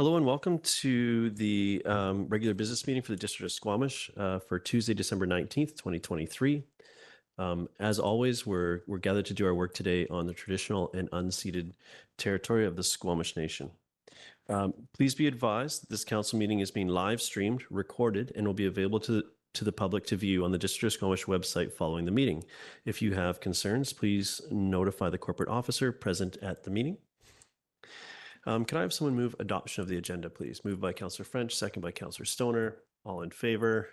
Hello and welcome to the regular business meeting for the District of Squamish for Tuesday, December 19th, 2023. As always, we're gathered to do our work today on the traditional and unceded territory of the Squamish Nation. Please be advised that this council meeting is being live streamed, recorded, and will be available to the public to view on the District of Squamish website following the meeting. If you have concerns, please notify the corporate officer present at the meeting. Can I have someone move adoption of the agenda, please? Moved by Councillor French, second by Councillor Stoner. All in favor?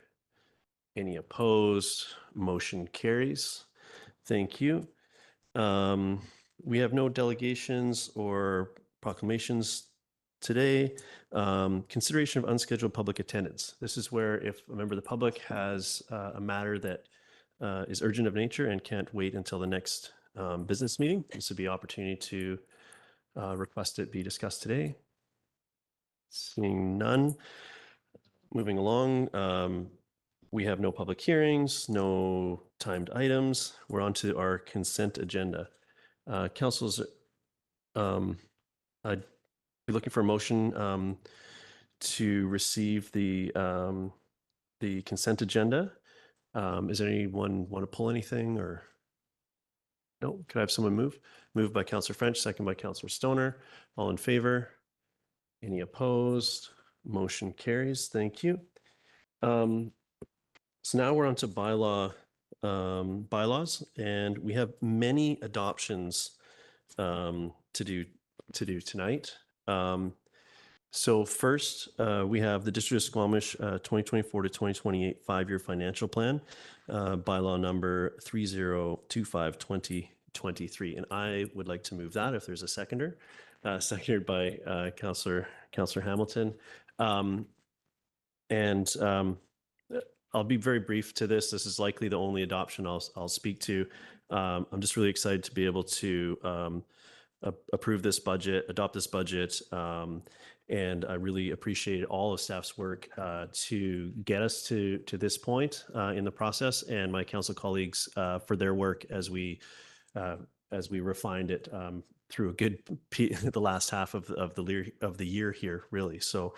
Any opposed? Motion carries. Thank you. We have no delegations or proclamations today. Consideration of unscheduled public attendance. This is where if a member of the public has a matter that is urgent of nature and can't wait until the next business meeting, this would be an opportunity to request it be discussed today. Seeing none. Moving along, we have no public hearings, no timed items. We're on to our consent agenda. Council's, I'd be looking for a motion to receive the consent agenda. Is there anyone want to pull anything or? No, could I have someone move? Moved by Councillor French, second by Councillor Stoner. All in favor? Any opposed? Motion carries. Thank you. So now we're on to bylaws, and we have many adoptions to do tonight. So first, we have the District of Squamish 2024 to 2028 5-year financial plan, bylaw number 3025/2023. And I would like to move that if there's a seconder. Seconded by Councillor Hamilton. I'll be very brief to this. This is likely the only adoption I'll speak to. I'm just really excited to be able to approve this budget, adopt this budget, and I really appreciate all of staff's work to get us to this point in the process, and my council colleagues for their work as we refined it through the last half of the year here, really. So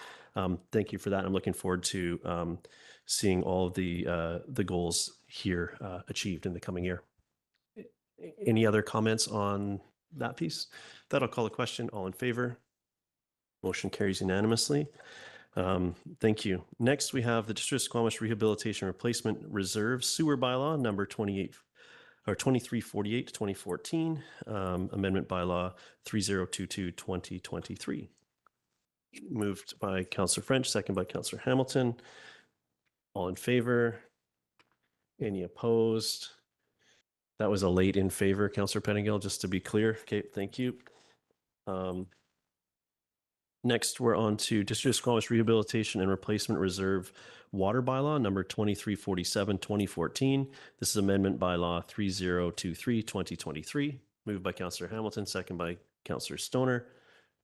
thank you for that. I'm looking forward to seeing all of the goals here achieved in the coming year. Any other comments on that piece? That'll call the question. All in favor? Motion carries unanimously. Thank you. Next, we have the District of Squamish Rehabilitation Replacement Reserve Sewer Bylaw number 2348/2014, Amendment Bylaw 3022/2023. Moved by Councillor French, second by Councillor Hamilton. All in favor? Any opposed? That was a late in favor, Councillor Pettingill, just to be clear. Okay, thank you. Next, we're on to District of Squamish Rehabilitation and Replacement Reserve Water Bylaw number 2347/2014. This is Amendment Bylaw 3023/2023. Moved by Councillor Hamilton, second by Councillor Stoner.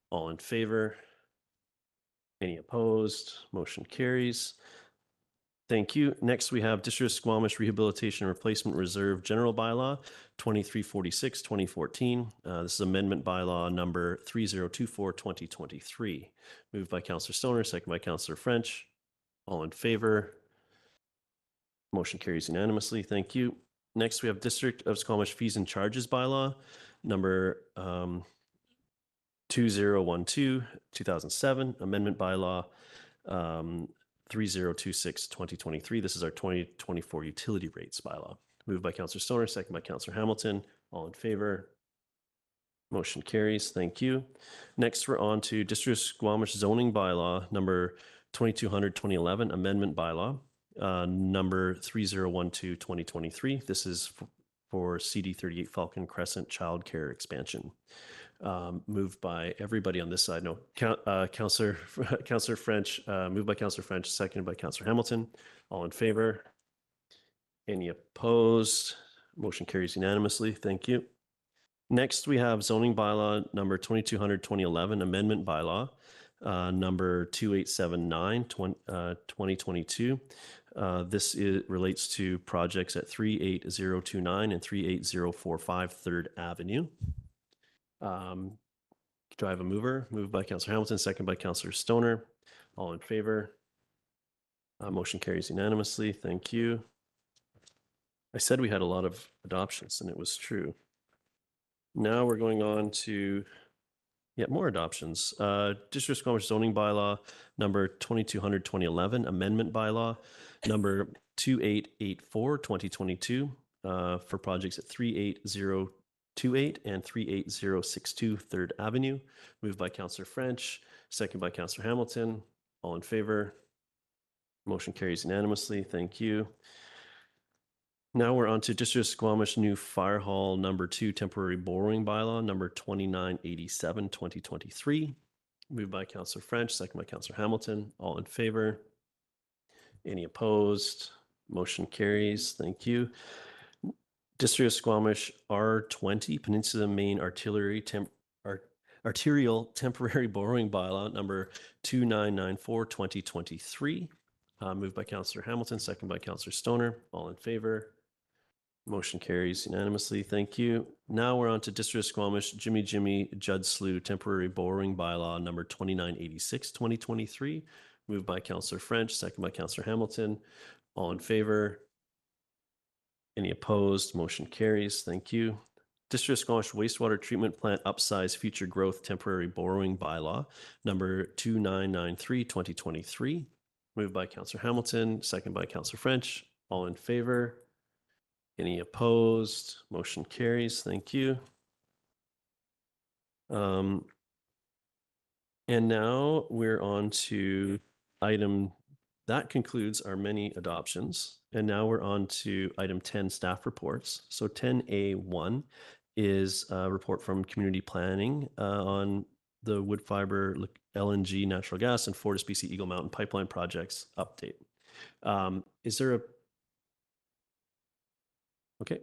All in favor? Any opposed? Motion carries. Thank you. Next, we have District of Squamish Rehabilitation and Replacement Reserve General Bylaw 2346/2014. This is Amendment Bylaw number 3024/2023. Moved by Councillor Stoner, second by Councillor French. All in favor? Motion carries unanimously. Thank you. Next, we have District of Squamish Fees and Charges Bylaw number 2012/2007. Amendment Bylaw 3026/2023. This is our 2024 utility rates bylaw. Moved by Councillor Stoner, second by Councillor Hamilton. All in favor? Motion carries. Thank you. Next, we're on to District of Squamish zoning bylaw number 2200/2011, amendment bylaw number 3012/2023. This is for CD 38 Falcon Crescent childcare expansion. Moved by everybody on this side. No, Councillor French, moved by Councillor French, seconded by Councillor Hamilton. All in favor? Any opposed? Motion carries unanimously. Thank you. Next, we have zoning bylaw number 2200/2011, amendment bylaw number 2879/2022. This relates to projects at 38029 and 38045 3rd Avenue. Do I have a mover? Moved by Councillor Hamilton, second by Councillor Stoner. All in favor? Motion carries unanimously. Thank you. I said we had a lot of adoptions, and it was true. Now we're going on to yet more adoptions. District of Squamish zoning bylaw number 2200-2011, amendment bylaw number 2884, 2022, for projects at 38028 and 38062 3rd Avenue. Moved by Councillor French, second by Councillor Hamilton. All in favor? Motion carries unanimously. Thank you. Now we're on to District of Squamish new fire hall number 2 temporary borrowing bylaw number 2987 2023. Moved by Councillor French, second by Councillor Hamilton. All in favor? Any opposed? Motion carries. Thank you. District of Squamish R20 Peninsula Main Arterial temporary borrowing bylaw number 2994 2023. Moved by Councillor Hamilton, second by Councillor Stoner. All in favor? Motion carries unanimously. Thank you. Now we're on to District of Squamish Jimmy Judd Slough temporary borrowing bylaw number 2986 2023. Moved by Councillor French, second by Councillor Hamilton. All in favor? Any opposed? Motion carries. Thank you. District of Squamish wastewater treatment plant upsize future growth temporary borrowing bylaw number 2993 2023. Moved by Councillor Hamilton, second by Councillor French. All in favor? Any opposed? Motion carries. Thank you. And now we're on to item that concludes our many adoptions. And now we're on to item 10, staff reports. So 10A1 is a report from community planning on the wood fiber, LNG, natural gas, and FortisBC Eagle Mountain pipeline projects update. Is there a Okay,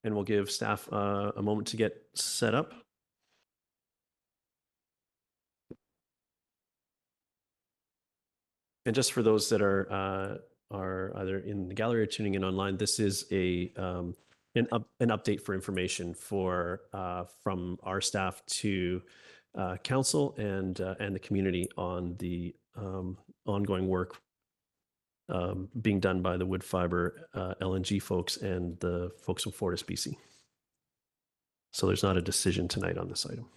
and we'll give staff a moment to get set up. And just for those that are either in the gallery or tuning in online, this is an update for information for from our staff to council and the community on the ongoing work being done by the wood fiber LNG folks and the folks from FortisBC. So there's not a decision tonight on this item.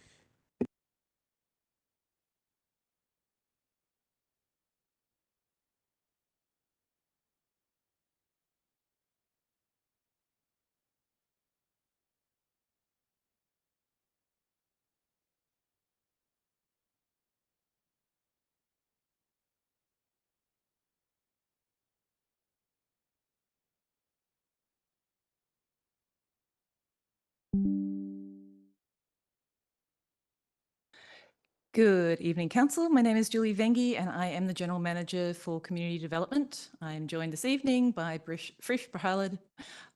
Good evening, Council. My name is Julie Vengi and I am the General Manager for Community Development. I'm joined this evening by Frisch Prahalad,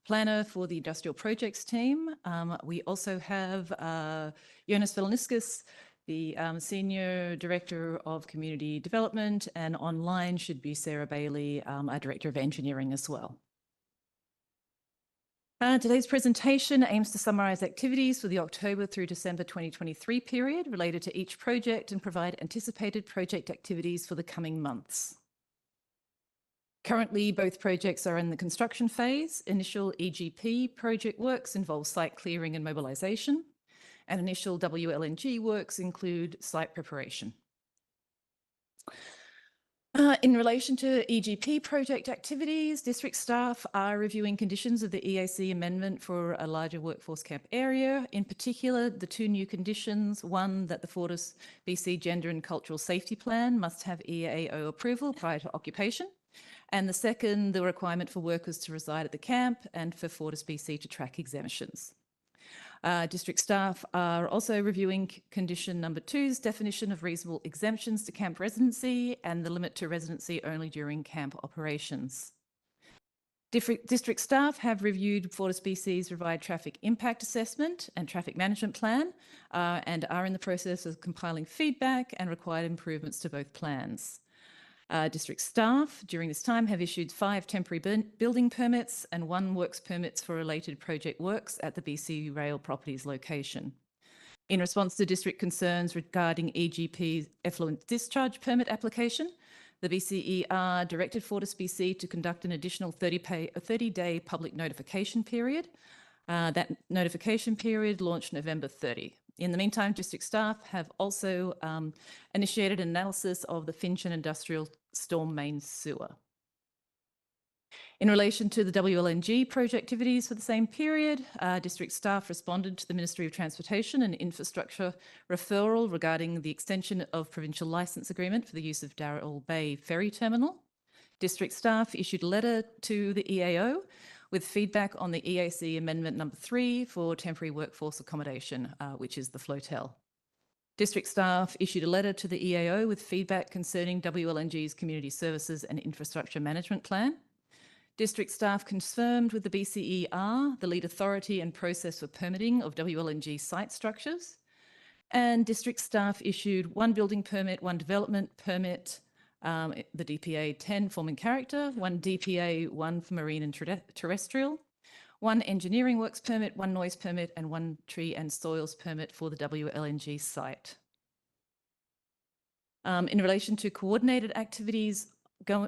Planner for the Industrial Projects team. We also have Jonas Veliniskas, the Senior Director of Community Development, and online should be Sarah Bailey, our Director of Engineering as well. Today's presentation aims to summarise activities for the October through December 2023 period related to each project and provide anticipated project activities for the coming months. Currently, both projects are in the construction phase. Initial EGP project works involve site clearing and mobilisation, and initial WLNG works include site preparation. In relation to EGP project activities, district staff are reviewing conditions of the EAC amendment for a larger workforce camp area. In particular, the two new conditions, one that the FortisBC Gender and Cultural Safety Plan must have EAO approval prior to occupation, and the second, the requirement for workers to reside at the camp and for FortisBC to track exemptions. District staff are also reviewing condition number 2's definition of reasonable exemptions to camp residency and the limit to residency only during camp operations. District staff have reviewed FortisBC's revised traffic impact assessment and traffic management plan and are in the process of compiling feedback and required improvements to both plans. District staff during this time have issued 5 temporary building permits and 1 works permits for related project works at the BC Rail Properties location. In response to district concerns regarding EGP's effluent discharge permit application, the BCER directed FortisBC to conduct an additional 30-day public notification period. That notification period launched November 30. In the meantime, district staff have also initiated an analysis of the Finchen Industrial Storm Main Sewer. In relation to the WLNG project activities for the same period, district staff responded to the Ministry of Transportation and Infrastructure referral regarding the extension of provincial licence agreement for the use of Darrell Bay Ferry Terminal. District staff issued a letter to the EAO with feedback on the EAC Amendment number 3 for temporary workforce accommodation, which is the flotel. District staff issued a letter to the EAO with feedback concerning WLNG's Community Services and Infrastructure Management Plan. District staff confirmed with the BCER the lead authority and process for permitting of WLNG site structures. And district staff issued one building permit, one development permit, the DPA 10 forming character, one DPA 1 for marine and terrestrial, one engineering works permit, one noise permit, and one tree and soils permit for the WLNG site. In relation to coordinated activities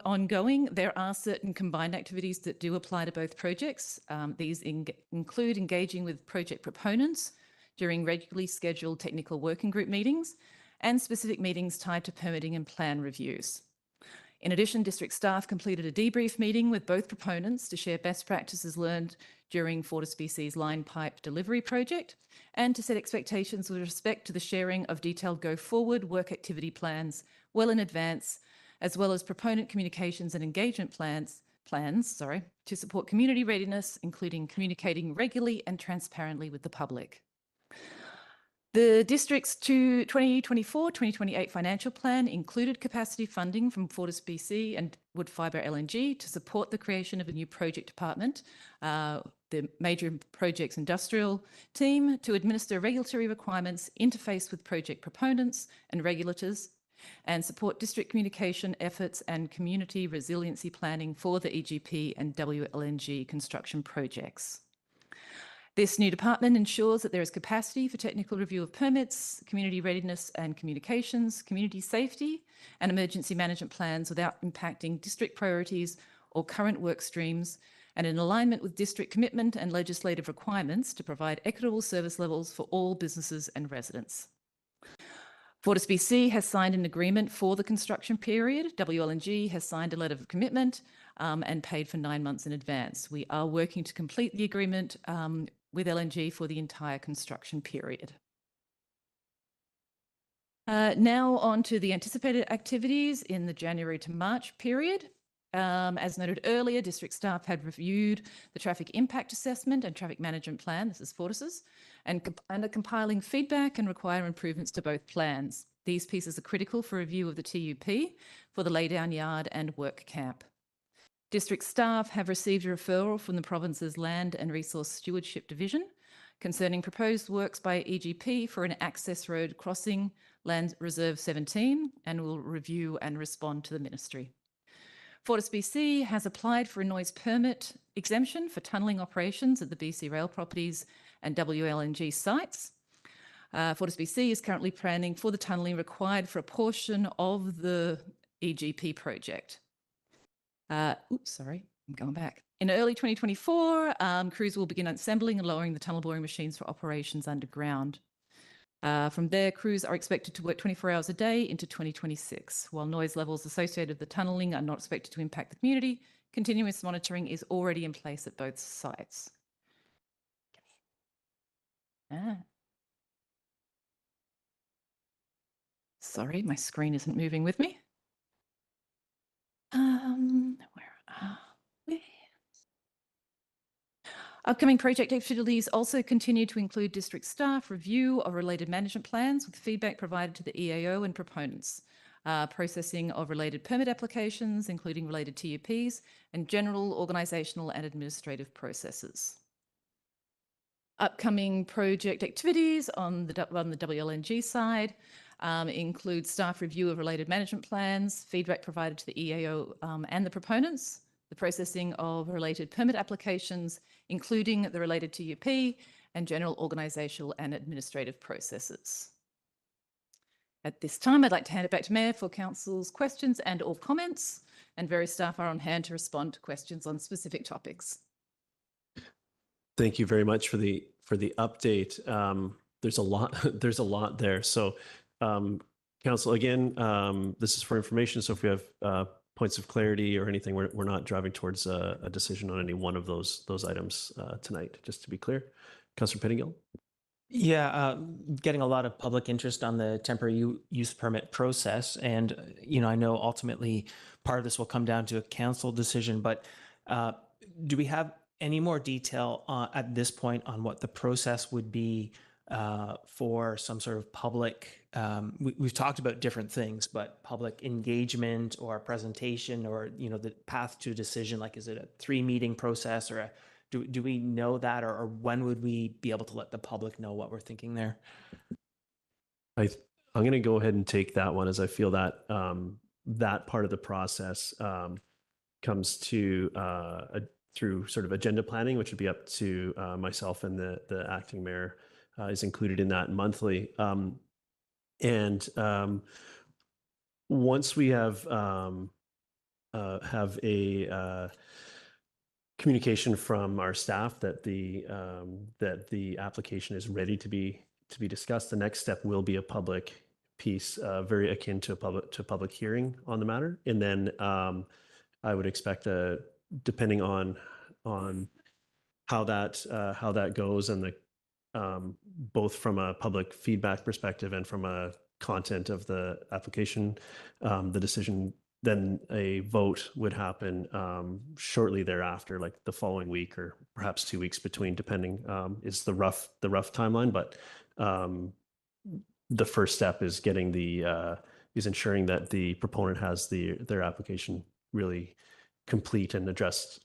ongoing, there are certain combined activities that do apply to both projects. These include engaging with project proponents during regularly scheduled technical working group meetings and specific meetings tied to permitting and plan reviews. In addition, district staff completed a debrief meeting with both proponents to share best practices learned during FortisBC's line pipe delivery project and to set expectations with respect to the sharing of detailed go-forward work activity plans well in advance, as well as proponent communications and engagement plans to support community readiness, including communicating regularly and transparently with the public. The district's 2024-2028 financial plan included capacity funding from FortisBC and Woodfibre LNG to support the creation of a new project department, the Major Projects Industrial team, to administer regulatory requirements, interface with project proponents and regulators, and support district communication efforts and community resiliency planning for the EGP and WLNG construction projects. This new department ensures that there is capacity for technical review of permits, community readiness and communications, community safety and emergency management plans without impacting district priorities or current work streams, and in alignment with district commitment and legislative requirements to provide equitable service levels for all businesses and residents. FortisBC has signed an agreement for the construction period. WLNG has signed a letter of commitment and paid for 9 months in advance. We are working to complete the agreement with LNG for the entire construction period. Now on to the anticipated activities in the January to March period. As noted earlier, district staff had reviewed the traffic impact assessment and traffic management plan, this is Fortis's, and are compiling feedback and require improvements to both plans. These pieces are critical for review of the TUP for the laydown yard and work camp. District staff have received a referral from the province's Land and Resource Stewardship Division concerning proposed works by EGP for an access road crossing Land Reserve 17 and will review and respond to the ministry. FortisBC has applied for a noise permit exemption for tunnelling operations at the BC Rail properties and WLNG sites. FortisBC is currently planning for the tunnelling required for a portion of the EGP project. Sorry, I'm going back. In early 2024, crews will begin assembling and lowering the tunnel boring machines for operations underground. From there, crews are expected to work 24 hours a day into 2026. While noise levels associated with the tunnelling are not expected to impact the community, continuous monitoring is already in place at both sites. Sorry, my screen isn't moving with me. Where are we? Upcoming project activities also continue to include district staff review of related management plans with feedback provided to the EAO and proponents, processing of related permit applications, including related TUPs, and general organisational and administrative processes. Upcoming project activities on the WLNG side include staff review of related management plans, feedback provided to the EAO and the proponents, the processing of related permit applications, including the related TUP, and general organisational and administrative processes. At this time, I'd like to hand it back to Mayor for Council's questions and or comments, and various staff are on hand to respond to questions on specific topics. Thank you very much for the update. There's a lot there's a lot there. So, Council, again, this is for information. So if we have points of clarity or anything, we're not driving towards a decision on any one of those items tonight. Just to be clear, Councillor Pettingill. Yeah, getting a lot of public interest on the temporary use permit process. And, I know ultimately part of this will come down to a council decision, but do we have any more detail at this point on what the process would be for some sort of public, we've talked about different things, but public engagement or presentation or, the path to decision, like is it a 3-meeting process or do we know that or when would we be able to let the public know what we're thinking there? I'm going to go ahead and take that one, as I feel that that part of the process comes to through sort of agenda planning, which would be up to myself and the acting mayor is included in that monthly. Once we have a communication from our staff that the application is ready to be discussed, the next step will be a public piece, very akin to a public hearing on the matter, and then I would expect depending on how that goes and the both from a public feedback perspective and from a content of the application, the decision, then a vote would happen shortly thereafter, like the following week or perhaps 2 weeks between, depending is the rough timeline. But the first step is getting is ensuring that the proponent has their application really complete and addressed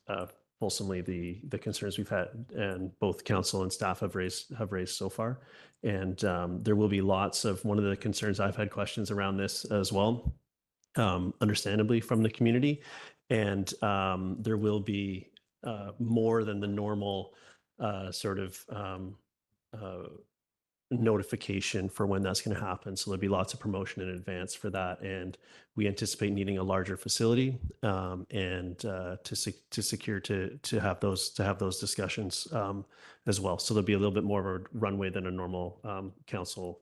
fulsomely the concerns we've had and both council and staff have raised so far. And there will be lots of, one of the concerns I've had questions around this as well, understandably from the community. And there will be more than the normal sort of notification for when that's going to happen. So there'll be lots of promotion in advance for that. And we anticipate needing a larger facility and to secure to have those discussions as well. So there'll be a little bit more of a runway than a normal council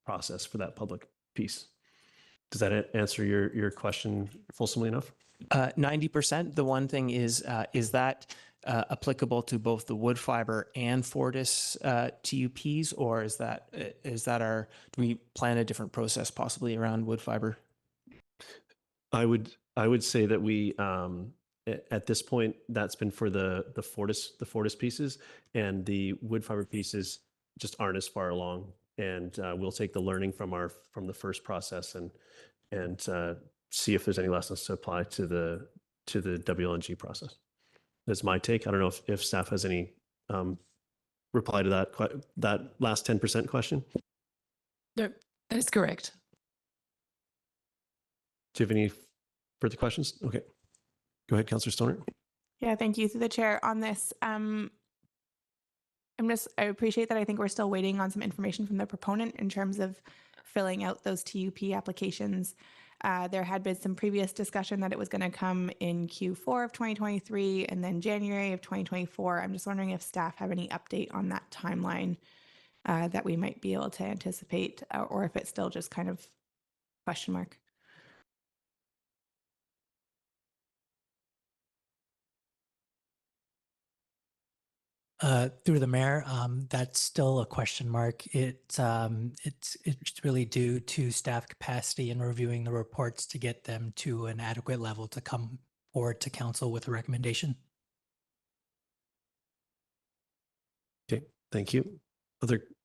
process for that public piece. Does that answer your question fulsomely enough? 90%. The one thing is that applicable to both the wood fiber and Fortis TUPs, or is that do we plan a different process possibly around wood fiber? I would say that we at this point that's been for the Fortis pieces, and the wood fiber pieces just aren't as far along. And we'll take the learning from the first process and see if there's any lessons to apply to the WLNG process. That's my take. I don't know if staff has any reply to that last 10% question. No, that is correct. Do you have any further questions? Okay, go ahead, Councillor Stoner. Yeah, thank you. Through the chair on this. I appreciate that. I think we're still waiting on some information from the proponent in terms of filling out those TUP applications. There had been some previous discussion that it was going to come in Q4 of 2023 and then January of 2024. I'm just wondering if staff have any update on that timeline that we might be able to anticipate, or if it's still just kind of question mark. Through the mayor, that's still a question mark. It's really due to staff capacity and reviewing the reports to get them to an adequate level to come forward to council with a recommendation. Okay, thank you.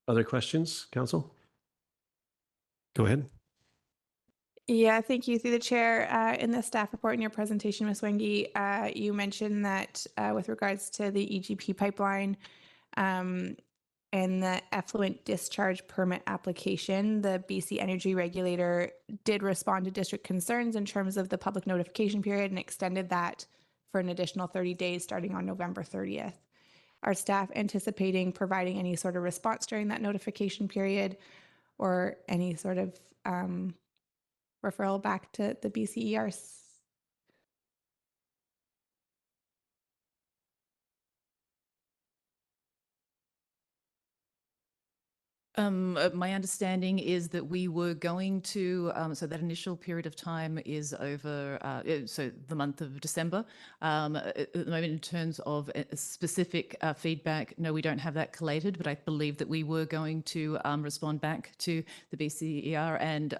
Other questions, council? Go ahead. Yeah, thank you. Through the chair, in the staff report in your presentation, Ms. Wenge, you mentioned that with regards to the EGP pipeline and the effluent discharge permit application, the BC Energy Regulator did respond to district concerns in terms of the public notification period and extended that for an additional 30 days starting on November 30th. Are staff anticipating providing any sort of response during that notification period or any sort of referral back to the BCERs? My understanding is that we were going to, so that initial period of time is over, so the month of December. At the moment, in terms of specific feedback, no, we don't have that collated, but I believe that we were going to respond back to the BCER and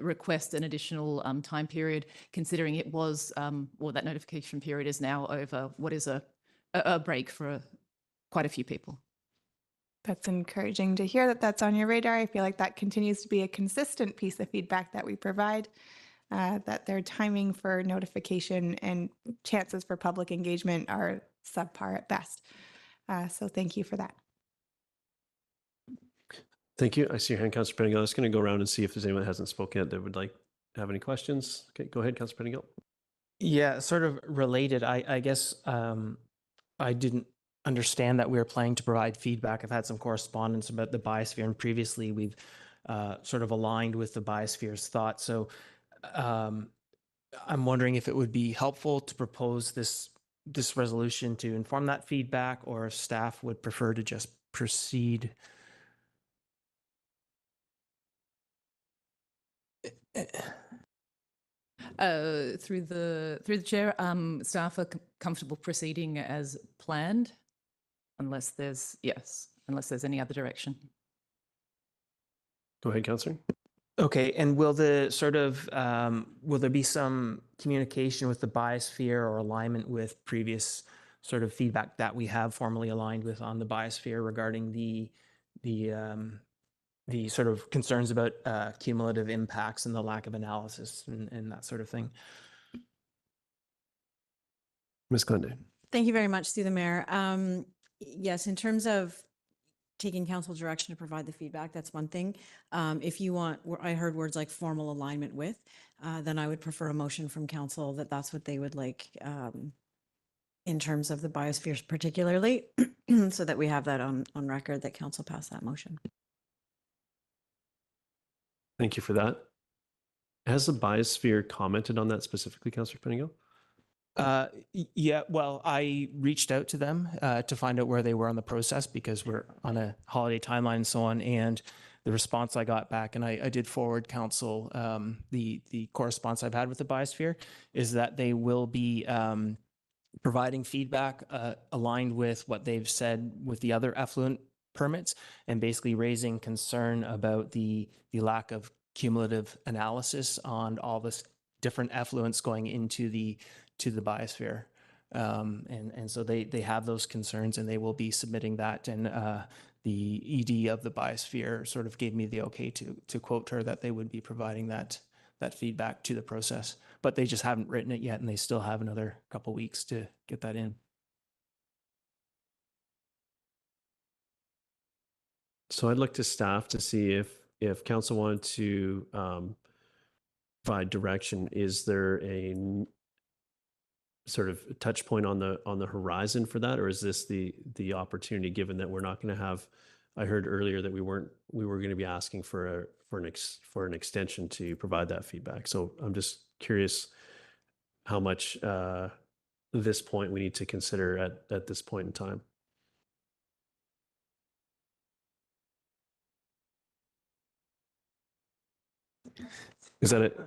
request an additional time period, considering it was, well, that notification period is now over what is a break for quite a few people. That's encouraging to hear that that's on your radar. I feel like that continues to be a consistent piece of feedback that we provide, that their timing for notification and chances for public engagement are subpar at best. So thank you for that. Thank you. I see your hand, Councillor Pettingill. I'm just going to go around and see if there's anyone that hasn't spoken yet that would like to have any questions. Okay, go ahead, Councillor Pettingill. Yeah, sort of related. I guess I didn't understand that we were planning to provide feedback. I've had some correspondence about the biosphere, and previously we've sort of aligned with the biosphere's thoughts. So I'm wondering if it would be helpful to propose this resolution to inform that feedback, or if staff would prefer to just proceed. Through the chair, staff are comfortable proceeding as planned, unless there's any other direction. Go ahead, Councillor. Okay, and will the sort of will there be some communication with the biosphere or alignment with previous sort of feedback that we have formally aligned with on the biosphere regarding the sort of concerns about cumulative impacts and the lack of analysis and that sort of thing? Ms. Glendale. Thank you very much, through the mayor. Yes, in terms of taking council direction to provide the feedback, that's one thing. If you want, I heard words like formal alignment with, then I would prefer a motion from council that that's what they would like in terms of the biospheres particularly, so that we have that on record that council passed that motion. Thank you for that. Has the biosphere commented on that specifically, Councillor Pettingill? Yeah, well, I reached out to them to find out where they were on the process, because we're on a holiday timeline and so on. And the response I got back, and I did forward council the correspondence I've had with the biosphere, is that they will be providing feedback aligned with what they've said with the other effluent permits, and basically raising concern about the lack of cumulative analysis on all this different effluents going into the biosphere. And so they have those concerns, and they will be submitting that. And the ED of the biosphere sort of gave me the okay to quote her that they would be providing that feedback to the process, but they just haven't written it yet, and they still have another couple weeks to get that in. So I'd look to staff to see if council wanted to provide direction. Is there a sort of touch point on the horizon for that, or is this the opportunity, given that we're not going to have? I heard earlier that we were going to be asking for an extension to provide that feedback. So I'm just curious how much this point we need to consider at this point in time. Is that it?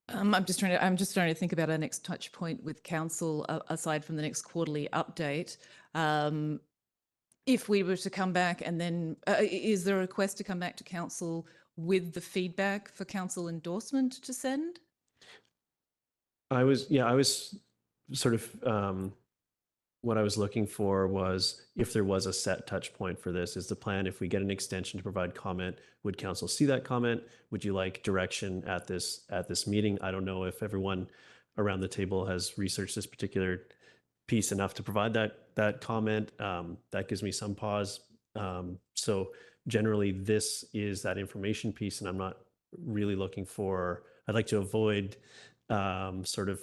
I'm just trying to think about our next touch point with council, aside from the next quarterly update. If we were to come back, and then is there a request to come back to council with the feedback for council endorsement to send? I was sort of what I was looking for was if there was a set touch point for this. Is the plan, if we get an extension to provide comment, would council see that comment? Would you like direction at this meeting? I don't know if everyone around the table has researched this particular piece enough to provide that comment. That gives me some pause. So generally, this is that information piece, and I'm not really looking for. I'd like to avoid sort of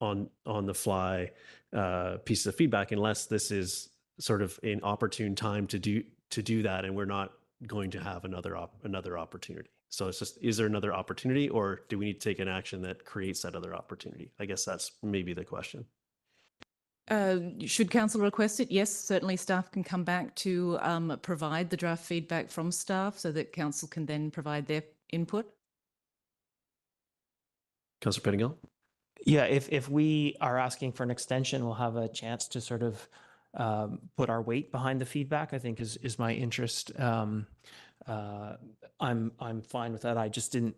on the fly pieces of feedback unless this is sort of an opportune time to do that, and we're not going to have another opportunity. So it's just, is there another opportunity, or do we need to take an action that creates that other opportunity? I guess that's maybe the question. Should council request it? Yes, certainly staff can come back to provide the draft feedback from staff so that council can then provide their input. Councillor Pettingill? Yeah, if we are asking for an extension, we'll have a chance to sort of put our weight behind the feedback, I think is my interest. I'm fine with that. I just didn't,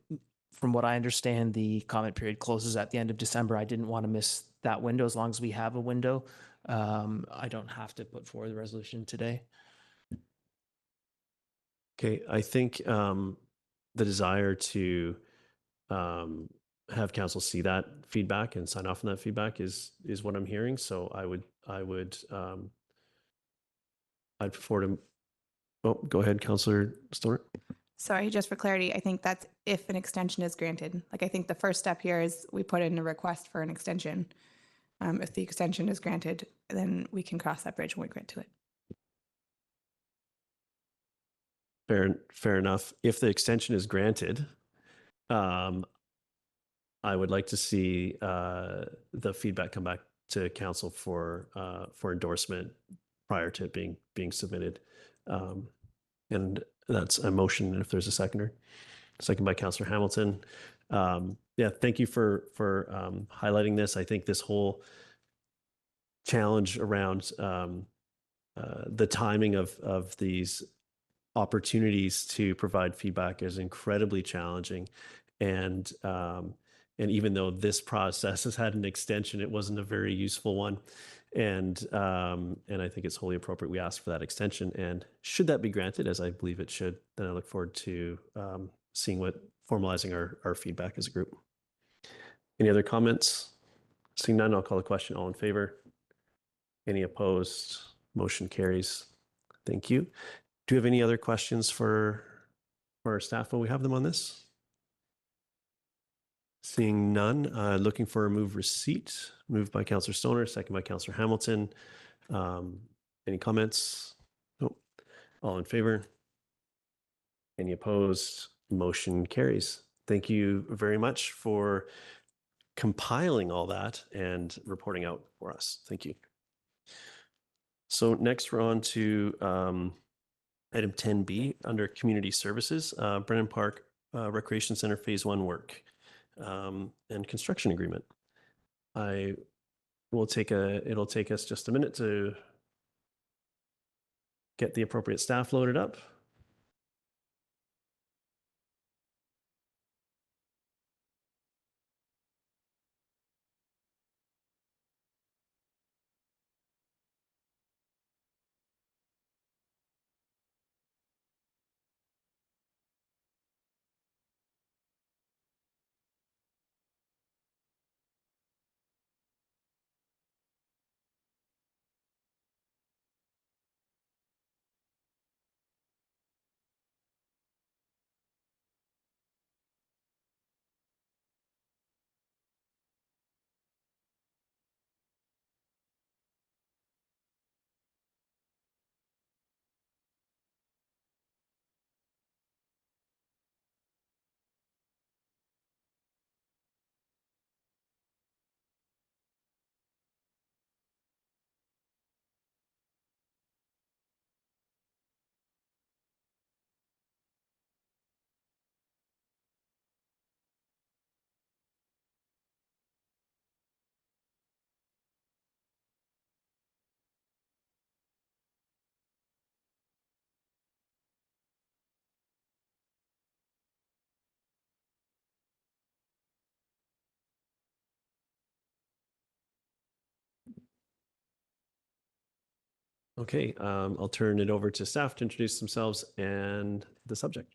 from what I understand, the comment period closes at the end of December. I didn't want to miss that window. As long as we have a window, I don't have to put forward the resolution today. Okay, I think the desire to have council see that feedback and sign off on that feedback is what I'm hearing. So I'd prefer to. Oh, go ahead, Councillor Stoner. Sorry, just for clarity, I think that's if an extension is granted. Like, I think the first step here is we put in a request for an extension. If the extension is granted, then we can cross that bridge when we grant to it. Fair enough. If the extension is granted, I would like to see the feedback come back to council for endorsement prior to it being submitted. And that's a motion. If there's a seconder, second by Councillor Hamilton. Yeah, thank you for highlighting this. I think this whole challenge around the timing of these opportunities to provide feedback is incredibly challenging, and even though this process has had an extension, it wasn't a very useful one, and I think it's wholly appropriate we ask for that extension. And should that be granted, as I believe it should, then I look forward to formalizing our feedback as a group. Any other comments? Seeing none, I'll call the question. All in favor? Any opposed? Motion carries. Thank you. Do you have any other questions for our staff when we have them on this? Seeing none, looking for a move receipt. Moved by Councillor Stoner, second by Councillor Hamilton. Any comments? Nope. All in favor? Any opposed? Motion carries. Thank you very much for compiling all that and reporting out for us. Thank you. So next we're on to item 10B under community services, Brennan Park Recreation Center Phase 1 work and construction agreement. It'll take us just a minute to get the appropriate staff loaded up. Okay, I'll turn it over to staff to introduce themselves and the subject.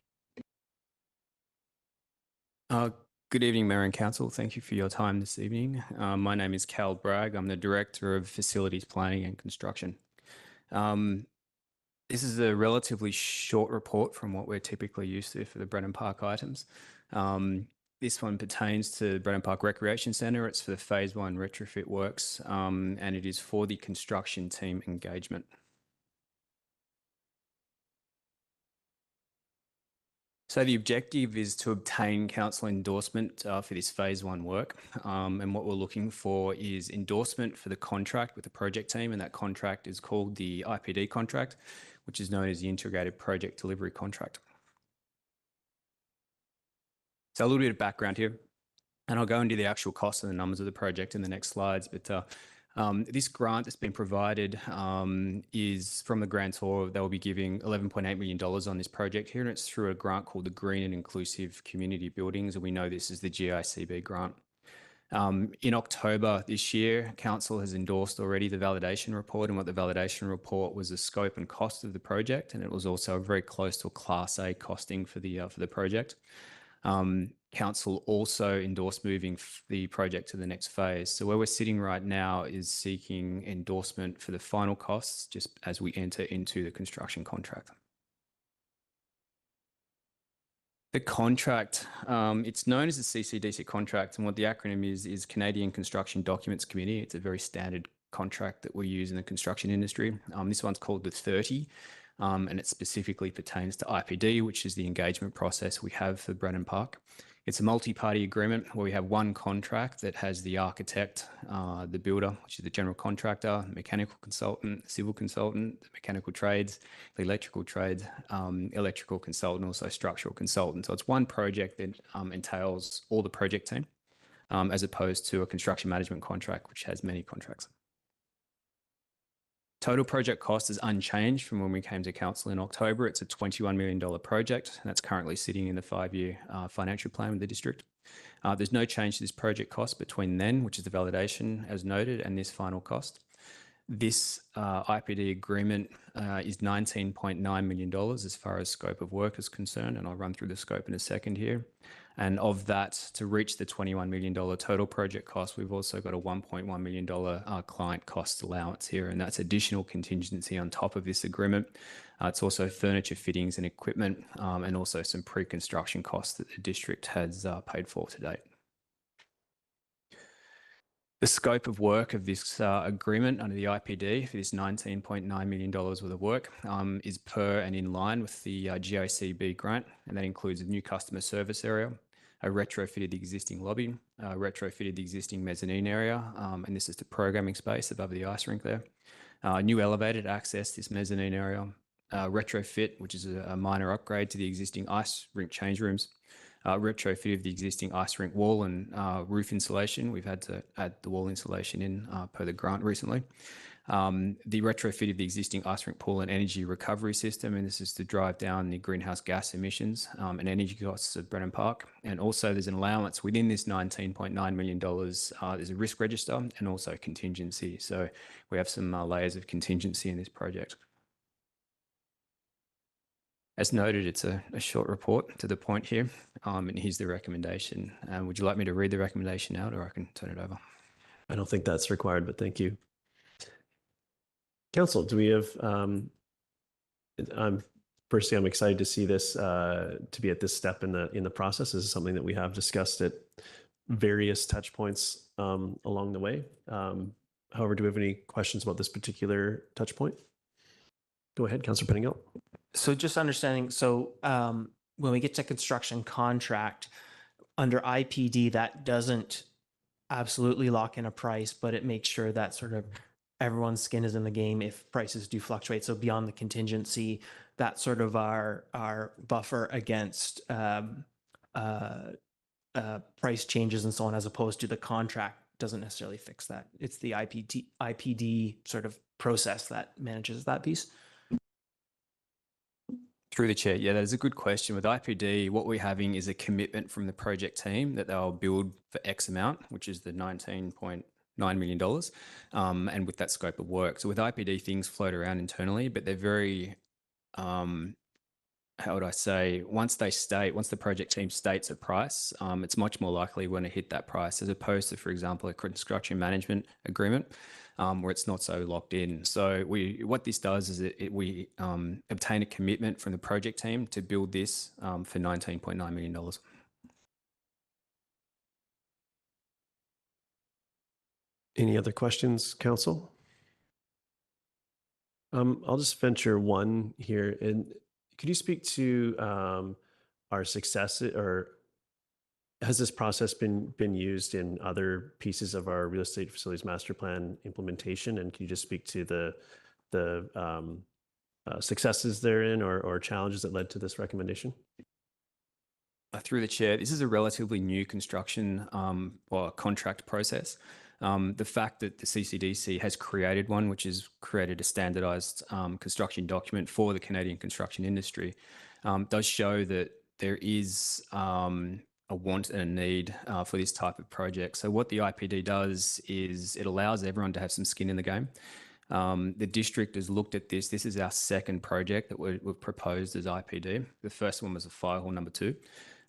Good evening, Mayor and Council. Thank you for your time this evening. My name is Cal Bragg. I'm the Director of Facilities Planning and Construction. This is a relatively short report from what we're typically used to for the Brennan Park items. This one pertains to Brennan Park Recreation Centre. It's for the Phase 1 retrofit works, and it is for the construction team engagement. So the objective is to obtain council endorsement for this Phase 1 work. And what we're looking for is endorsement for the contract with the project team, and that contract is called the IPD contract, which is known as the Integrated Project Delivery Contract. So a little bit of background here, and I'll go into the actual costs and the numbers of the project in the next slides, but this grant that's been provided is from the grantor. They'll be giving $11.8 million on this project here, and it's through a grant called the Green and Inclusive Community Buildings, and we know this is the GICB grant. In October this year, Council has endorsed already the validation report, and what the validation report was the scope and cost of the project, and it was also very close to a Class A costing for the project. Council also endorsed moving the project to the next phase. So where we're sitting right now is seeking endorsement for the final costs just as we enter into the construction contract. The contract, it's known as the CCDC contract, and what the acronym is Canadian Construction Documents Committee. It's a very standard contract that we use in the construction industry. This one's called the 30. And it specifically pertains to IPD, which is the engagement process we have for Brennan Park. It's a multi-party agreement where we have one contract that has the architect, the builder, which is the general contractor, mechanical consultant, civil consultant, the mechanical trades, the electrical trades, electrical consultant, also structural consultant. So it's one project that entails all the project team, as opposed to a construction management contract, which has many contracts. Total project cost is unchanged from when we came to council in October. It's a $21 million project, and that's currently sitting in the 5-year financial plan with the district. There's no change to this project cost between then, which is the validation as noted, and this final cost. This IPD agreement is $19.9 million as far as scope of work is concerned, and I'll run through the scope in a second here. And of that, to reach the $21 million total project cost, we've also got a $1.1 million client cost allowance here, and that's additional contingency on top of this agreement. It's also furniture, fittings and equipment, and also some pre-construction costs that the district has paid for to date. The scope of work of this agreement under the IPD for this $19.9 million worth of work is per and in line with the GICB grant, and that includes a new customer service area, a retrofitted existing lobby, retrofitted the existing mezzanine area, and this is the programming space above the ice rink there. New elevated access this mezzanine area, retrofit, which is a minor upgrade to the existing ice rink change rooms, retrofit of the existing ice rink wall and roof insulation. We've had to add the wall insulation in per the grant recently. The retrofit of the existing ice rink pool and energy recovery system, and this is to drive down the greenhouse gas emissions and energy costs of Brennan Park. And also there's an allowance within this $19.9 million. There's a risk register and also contingency. So we have some layers of contingency in this project. As noted, it's a short report to the point here, and here's the recommendation. Would you like me to read the recommendation out, or I can turn it over? I don't think that's required, but thank you. Council, do we have, personally, I'm excited to see this, to be at this step in the process. This is something that we have discussed at various touch points along the way. However, do we have any questions about this particular touch point? Go ahead, Councillor Pettingill. So just understanding, so when we get to construction contract under IPD, that doesn't absolutely lock in a price, but it makes sure that sort of everyone's skin is in the game if prices do fluctuate. So beyond the contingency, that's sort of our buffer against price changes and so on, as opposed to the contract doesn't necessarily fix that. It's the IPD sort of process that manages that piece. Through the chair, yeah, that is a good question. With IPD, what we're having is a commitment from the project team that they'll build for X amount, which is the $19.9 million, and with that scope of work. So with IPD, things float around internally, but they're very, how would I say, once the project team states a price, it's much more likely we're going to hit that price, as opposed to, for example, a construction management agreement, where it's not so locked in. So what this does is we obtain a commitment from the project team to build this for $19.9 million. Any other questions, council? I'll just venture one here. And could you speak to our success, or has this process been used in other pieces of our real estate facilities master plan implementation? And can you just speak to the successes therein, or challenges that led to this recommendation? Through the chair, this is a relatively new construction or contract process. The fact that the CCDC has created one, which has created a standardized construction document for the Canadian construction industry, does show that there is a want and a need for this type of project. So what the IPD does is it allows everyone to have some skin in the game. The district has looked at this. This is our second project that we've proposed as IPD. The first one was a fire hall number 2.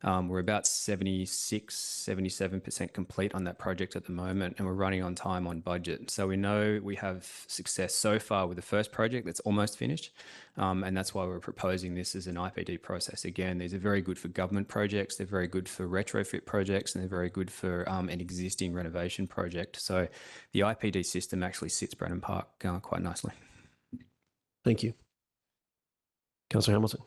We're about 76, 77% complete on that project at the moment, and we're running on time, on budget. So we know we have success so far with the first project that's almost finished, and that's why we're proposing this as an IPD process. Again, these are very good for government projects, they're very good for retrofit projects, and they're very good for an existing renovation project. So the IPD system actually sits Brennan Park quite nicely. Thank you. Councillor Hamilton.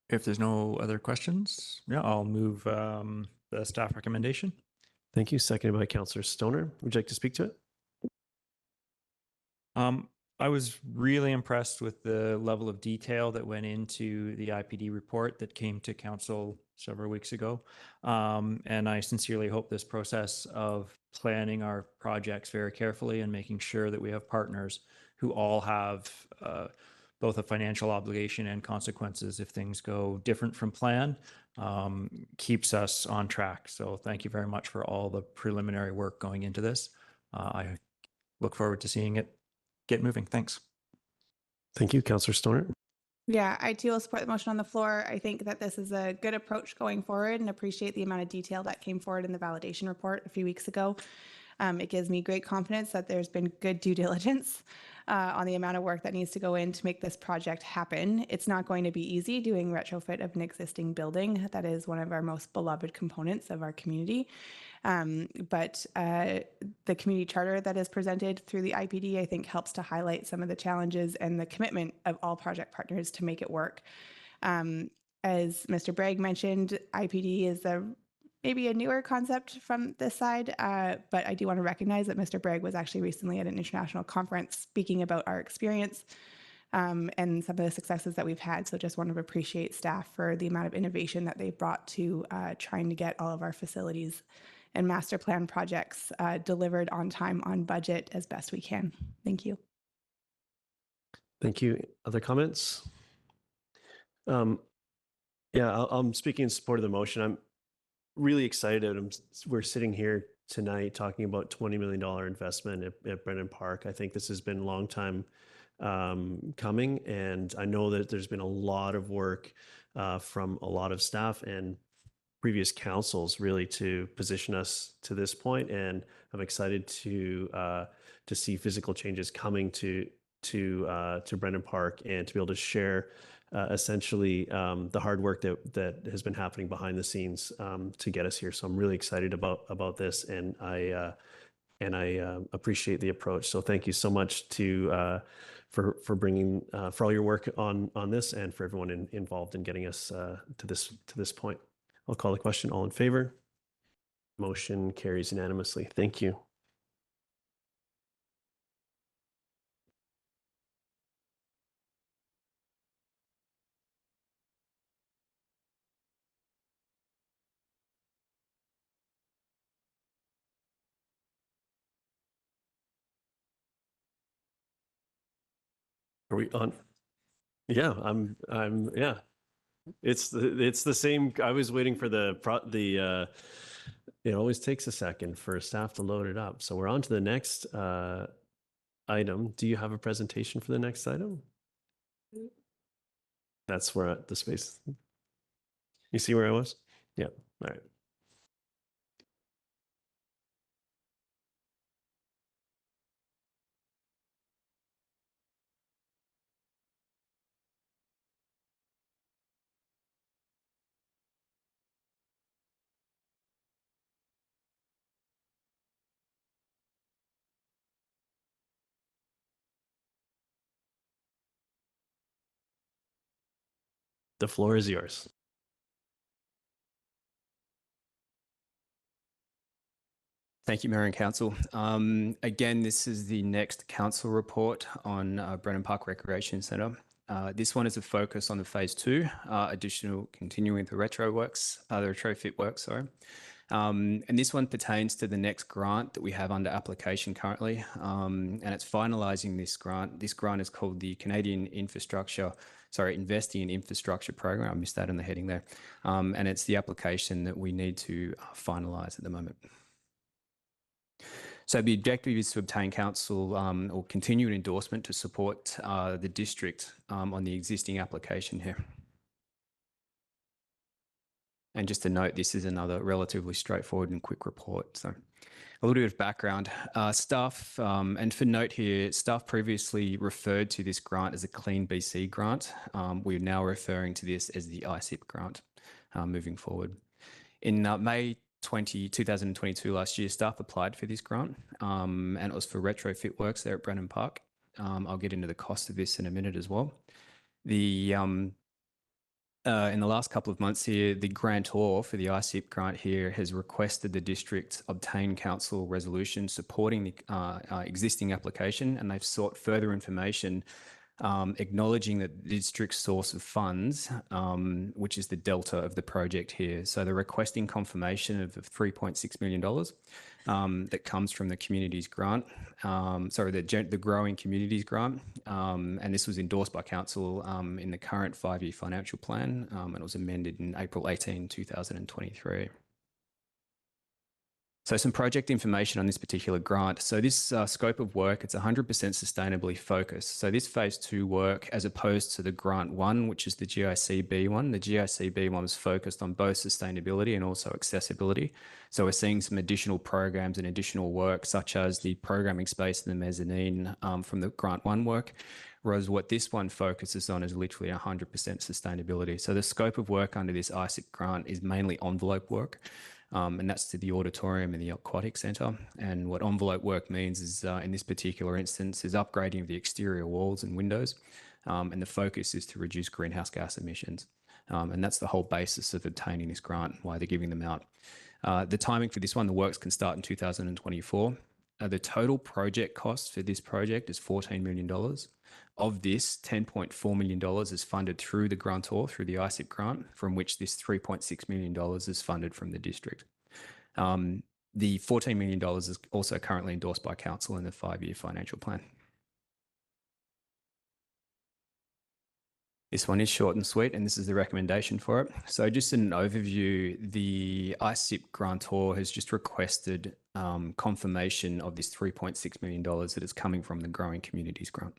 If there's no other questions, yeah, I'll move the staff recommendation. Thank you. Seconded by Councillor Stoner. Would you like to speak to it? I was really impressed with the level of detail that went into the IPD report that came to council several weeks ago. And I sincerely hope this process of planning our projects very carefully and making sure that we have partners who all have both a financial obligation and consequences if things go different from plan, keeps us on track. So thank you very much for all the preliminary work going into this. I look forward to seeing it get moving. Thanks. Thank you, Councillor Stoner. Yeah, I too will support the motion on the floor. I think that this is a good approach going forward and appreciate the amount of detail that came forward in the validation report a few weeks ago. It gives me great confidence that there's been good due diligence on the amount of work that needs to go in to make this project happen. It's not going to be easy doing retrofit of an existing building. That is one of our most beloved components of our community. But the community charter that is presented through the IPD, I think, helps to highlight some of the challenges and the commitment of all project partners to make it work. As Mr. Bragg mentioned, IPD is maybe a newer concept from this side, but I do want to recognize that Mr. Bragg was actually recently at an international conference speaking about our experience and some of the successes that we've had. So just want to appreciate staff for the amount of innovation that they've brought to trying to get all of our facilities and master plan projects delivered on time, on budget, as best we can. Thank you. Thank you. Other comments? Yeah, I'm speaking in support of the motion. I'm really excited. We're sitting here tonight talking about $20 million investment at Brennan Park. I think this has been a long time coming, and I know that there's been a lot of work from a lot of staff and previous councils really to position us to this point, and I'm excited to see physical changes coming to Brennan Park, and to be able to share essentially the hard work that has been happening behind the scenes to get us here. So I'm really excited about this, and I appreciate the approach. So thank you so much for bringing for all your work on this, and for everyone involved in getting us to this point. I'll call the question. All in favor? Motion carries unanimously. Thank you. Are we on? Yeah, yeah. It's the same. I was waiting for it always takes a second for staff to load it up. So we're on to the next item. Do you have a presentation for the next item? That's where the space. You see where I was? Yeah. All right. The floor is yours. Thank you, Mayor and Council. Again, this is the next council report on Brennan Park Recreation Centre. This one is a focus on the phase 2, additional continuing the retrofit works, sorry. And this one pertains to the next grant that we have under application currently, and it's finalising this grant. This grant is called the Canadian Investing in Infrastructure Program. I missed that in the heading there. And it's the application that we need to finalise at the moment. So the objective is to obtain council or continued endorsement to support the district on the existing application here. And just to note, this is another relatively straightforward and quick report. So a little bit of background. Staff, and for note here, staff previously referred to this grant as a Clean BC grant. We're now referring to this as the ICIP grant moving forward. In May 2022 last year, staff applied for this grant, and it was for retrofit works there at Brennan Park. I'll get into the cost of this in a minute as well. In the last couple of months here, the grantor for the ICIP grant here has requested the district obtain council resolution supporting the existing application, and they've sought further information acknowledging that the district's source of funds, which is the delta of the project here. So they're requesting confirmation of $3.6 million that comes from the communities grant, the growing communities grant. And this was endorsed by council in the current 5-year financial plan, and it was amended in April 18, 2023. So some project information on this particular grant. So this scope of work, it's 100% sustainably focused. So this phase 2 work, as opposed to the grant 1, which is the GICB one, the GICB one was focused on both sustainability and also accessibility. So we're seeing some additional programs and additional work, such as the programming space and the mezzanine from the grant 1 work. Whereas what this one focuses on is literally 100% sustainability. So the scope of work under this ICIP grant is mainly envelope work. And that's to the auditorium and the aquatic centre. And what envelope work means is, in this particular instance, is upgrading of the exterior walls and windows. And the focus is to reduce greenhouse gas emissions. And that's the whole basis of obtaining this grant, why they're giving them out. The timing for this one, the works can start in 2024. The total project cost for this project is $14 million. Of this, $10.4 million is funded through the grantor, through the ICIP grant, from which this $3.6 million is funded from the district. The $14 million is also currently endorsed by council in the 5-year financial plan. This one is short and sweet, and this is the recommendation for it. So just an overview, the ICIP grantor has just requested confirmation of this $3.6 million that is coming from the Growing Communities grant.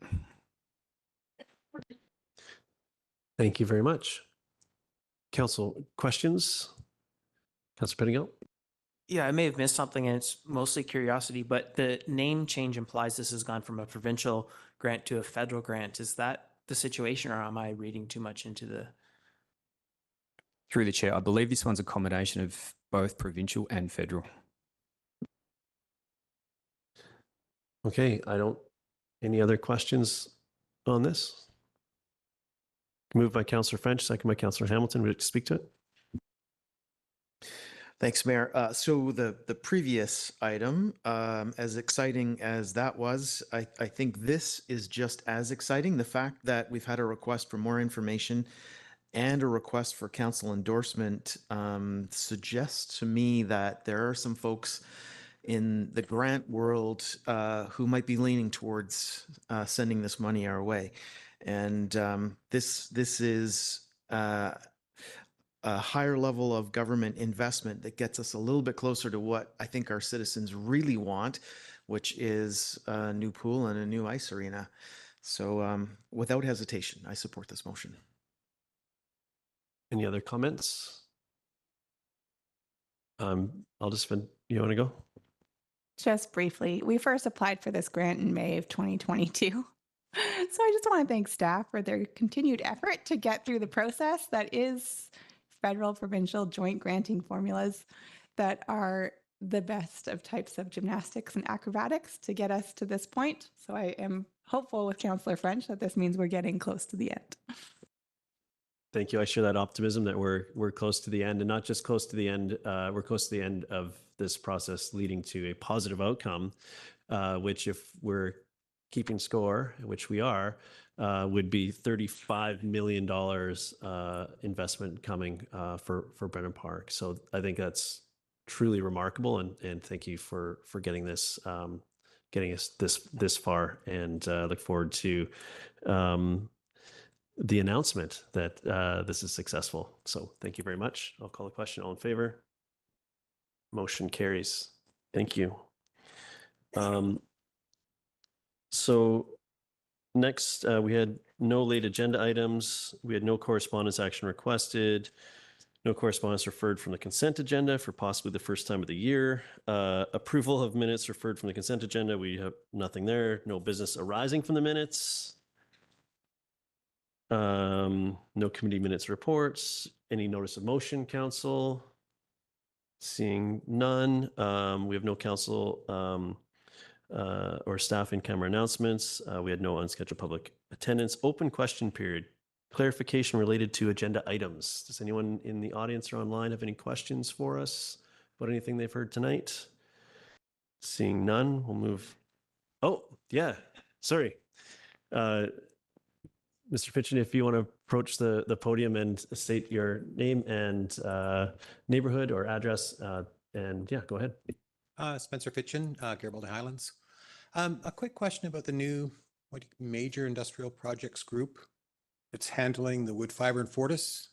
Thank you very much. Council, questions? Councilor Pettingill? Yeah, I may have missed something, and it's mostly curiosity, but the name change implies this has gone from a provincial grant to a federal grant. Is that the situation, or am I reading too much into the... Through the chair, I believe this one's a combination of both provincial and federal. Okay, any other questions on this? Moved by Councillor French, second by Councillor Hamilton. Would you like to speak to it? Thanks, Mayor. So the previous item, as exciting as that was, I think this is just as exciting. The fact that we've had a request for more information and a request for council endorsement suggests to me that there are some folks in the grant world who might be leaning towards sending this money our way. And this is a higher level of government investment that gets us a little bit closer to what I think our citizens really want, which is a new pool and a new ice arena. So without hesitation, I support this motion. Any other comments? I'll just spend, you want to go? Just briefly, we first applied for this grant in May of 2022. So I just want to thank staff for their continued effort to get through the process that is federal, provincial, joint granting formulas that are the best of types of gymnastics and acrobatics to get us to this point. So I am hopeful with Councillor French that this means we're getting close to the end. Thank you. I share that optimism that we're close to the end, and not just close to the end. We're close to the end of this process, leading to a positive outcome, which, if we're keeping score, which we are, would be $35 million investment coming for Brennan Park. So I think that's truly remarkable, and thank you for getting this getting us this far, and look forward to the announcement that this is successful. So thank you very much. I'll call the question. All in favor? Motion carries. Thank you. So next, we had no late agenda items. We had no correspondence action requested. No correspondence referred from the consent agenda for possibly the first time of the year. Approval of minutes referred from the consent agenda. We have nothing there. No business arising from the minutes. No committee minutes reports. Any notice of motion, council? Seeing none. We have no council or staff in-camera announcements. We had no unscheduled public attendance. Open question period. Clarification related to agenda items. Does anyone in the audience or online have any questions for us about anything they've heard tonight? Seeing none, we'll move. Oh, yeah, sorry. Mr. Fitchin, if you want to approach the podium and state your name and neighborhood or address, and yeah, go ahead. Spencer Fitchin, Garibaldi Highlands. A quick question about the new major industrial projects group. It's handling the wood fiber and Fortis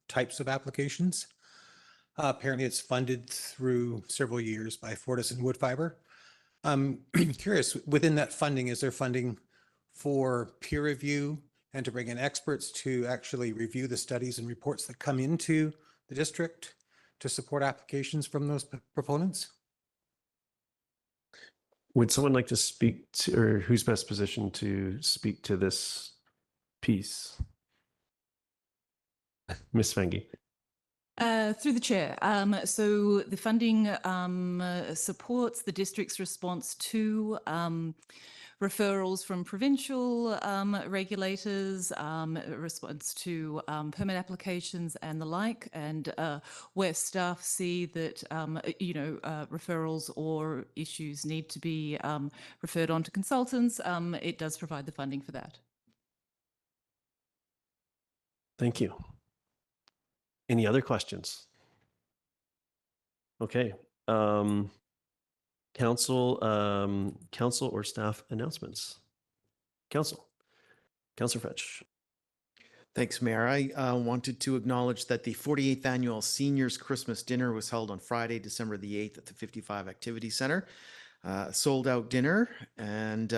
types of applications. Apparently it's funded through several years by Fortis and wood fiber. I'm curious, within that funding, is there funding for peer review and to bring in experts to actually review the studies and reports that come into the district to support applications from those proponents? Would someone like to speak to, or who's best positioned to speak to this piece? Ms. Fengi. Through the chair. So the funding supports the district's response to referrals from provincial regulators, response to permit applications and the like, and where staff see that referrals or issues need to be referred on to consultants, it does provide the funding for that. Thank you. Any other questions? Okay. Council or staff announcements. Councilor Fetch. Thanks, Mayor. I wanted to acknowledge that the 48th Annual Seniors Christmas Dinner was held on Friday, December the 8th at the 55 Activity Center. Sold out dinner, and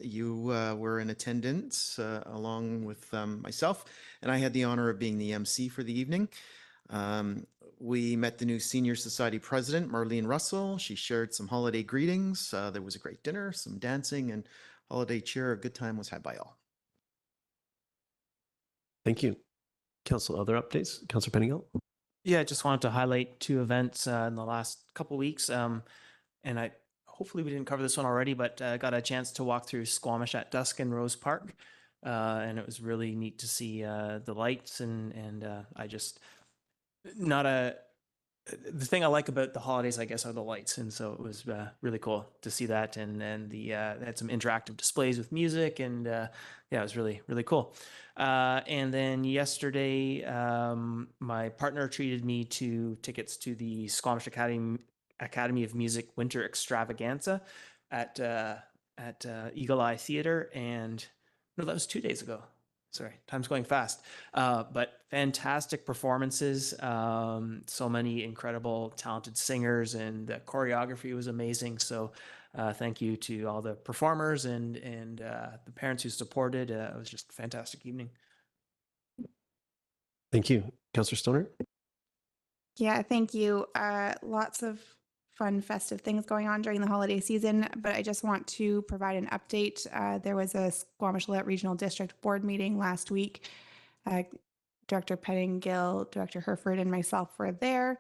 you were in attendance along with myself, and I had the honor of being the MC for the evening. We met the new Senior Society President, Marlene Russell. She shared some holiday greetings. There was a great dinner, some dancing, and holiday cheer. A good time was had by all. Thank you. Council, other updates? Councilor Penningill? Yeah, I just wanted to highlight two events in the last couple of weeks. And hopefully we didn't cover this one already, but I got a chance to walk through Squamish at dusk in Rose Park. And it was really neat to see the lights, and I just the thing I like about the holidays, I guess, are the lights. And so it was really cool to see that. And then they had some interactive displays with music, and yeah, it was really, really cool. And then yesterday, my partner treated me to tickets to the Squamish Academy of Music Winter Extravaganza at Eagle Eye Theater. And no, that was 2 days ago. Sorry, time's going fast. But fantastic performances, so many incredible, talented singers, and the choreography was amazing. So thank you to all the performers and the parents who supported. It was just a fantastic evening. Thank you. Councillor Stoner? Yeah, thank you. Lots of fun, festive things going on during the holiday season, but I just want to provide an update. There was a Squamish Regional District Board meeting last week. Director Pettingill, Director Herford, and myself were there.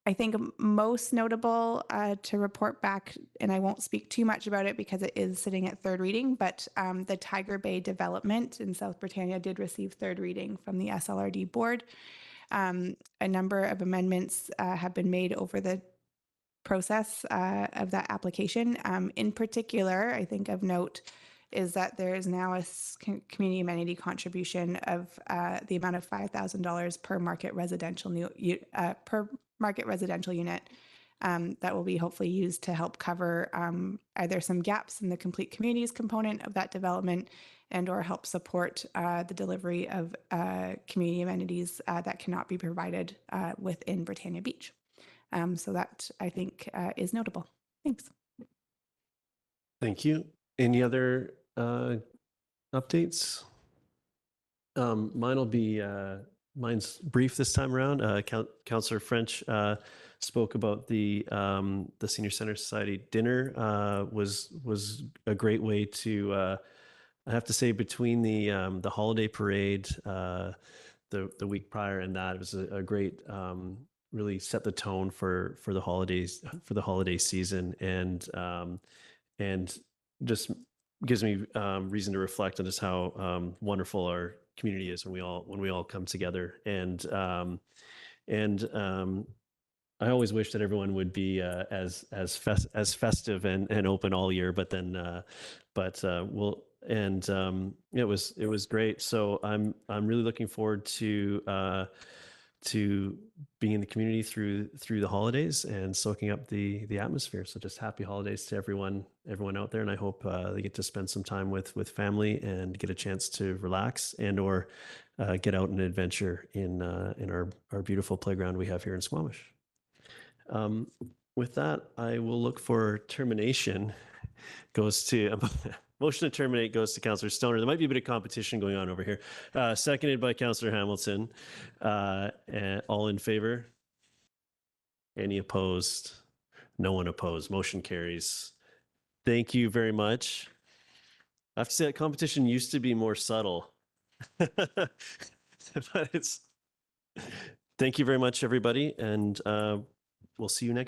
I think most notable to report back, and I won't speak too much about it because it is sitting at third reading, but the Tiger Bay development in South Britannia did receive third reading from the SLRD board. A number of amendments have been made over the process of that application. In particular, I think of note is that there is now a community amenity contribution of the amount of $5,000 per market residential unit that will be hopefully used to help cover either some gaps in the complete communities component of that development and or help support the delivery of community amenities that cannot be provided within Britannia Beach. So that I think is notable. Thanks. Thank you. Any other updates? Mine's brief this time around. Councillor French spoke about the Senior Center Society dinner. Was a great way to, I have to say, between the holiday parade, the week prior, and that, it was a great, really set the tone for the holidays, for the holiday season, and just gives me reason to reflect on just how wonderful our community is when we all come together. And I always wish that everyone would be as festive and open all year, but then it was great. So I'm really looking forward to being in the community through the holidays and soaking up the atmosphere. So just happy holidays to everyone out there, and I hope they get to spend some time with family and get a chance to relax and or get out and adventure in our beautiful playground we have here in Squamish. With that, I will look for termination. Goes to motion to terminate goes to Councillor Stoner. There might be a bit of competition going on over here. Seconded by Councillor Hamilton. All in favor? Any opposed? No one opposed. Motion carries. Thank you very much. I have to say that competition used to be more subtle. But thank you very much, everybody, and we'll see you next